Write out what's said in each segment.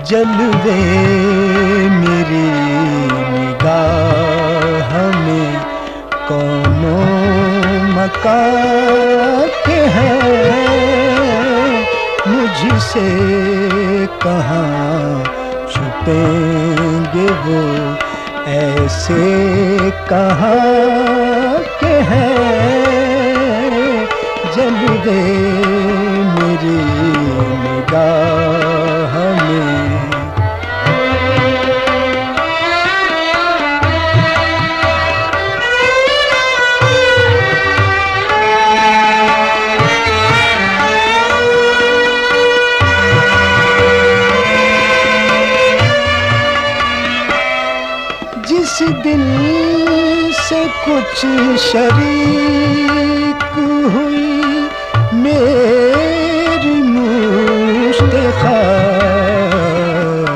جلوے میری نگاہ میں کونوں مکان کے ہیں، مجھ سے کہاں چھپیں گے وہ، ایسے کہاں کے ہیں جلوے میری نگاہ میں۔ جس دل سے کچھ شریک ہوئی میری مشت خاک،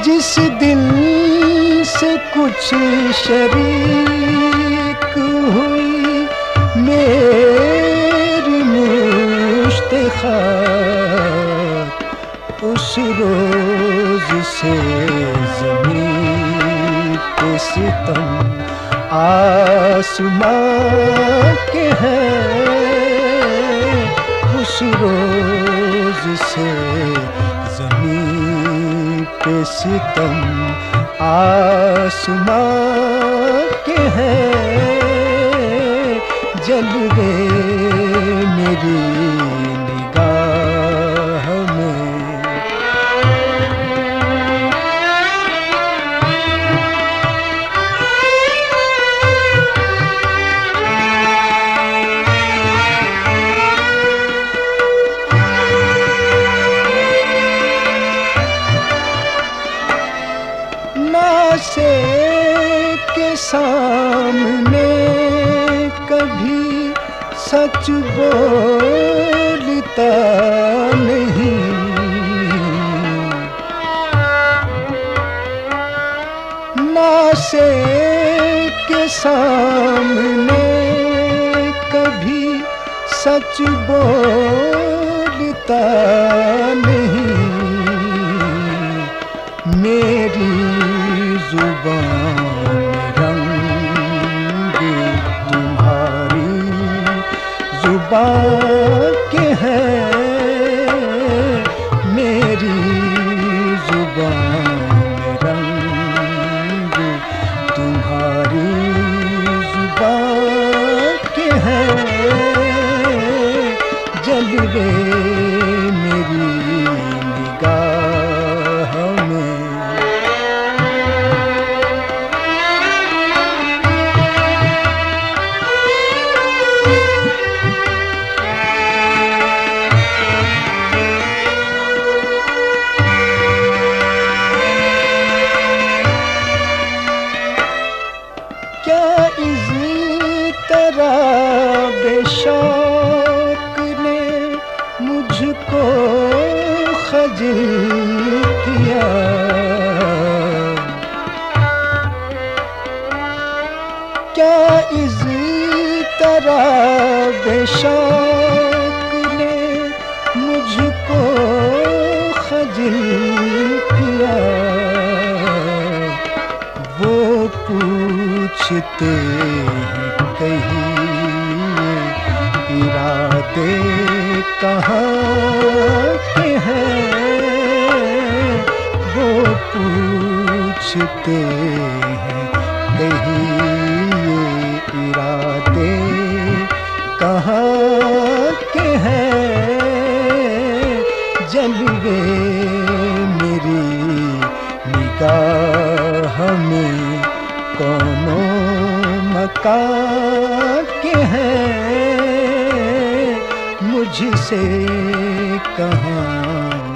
جس دل سے کچھ شریک ہوئی میری مشت خاک، اس روز سے زمین پہ ستم آسمان کے ہیں، اس روز سے زمین پہ ستم آسمان کے ہیں جلوے میری نگاہ میں۔ ناسے کے سامنے کبھی سچ بولتا نہیں، ناسے کے سامنے کبھی سچ بولتا نہیں، میری زبان رنگ تمہاری زبان کے ہیں، میری زبان رنگ تمہاری زبان کے ہیں جلوے میری نگاہ میں۔ کیا اس طرح بے شوق نے مجھ کو خجل کیا، کیا اس طرح بے شوق نے مجھ کو خجل کیا، وہ پوچھتے ہیں کہیں ارادے کہاں کے ہیں، وہ پوچھتے ہیں کہیں ارادے کہاں کے ہیں جلوے میری نگاہ میں کونوں مکان کے ہیں، مجھ سے کہاں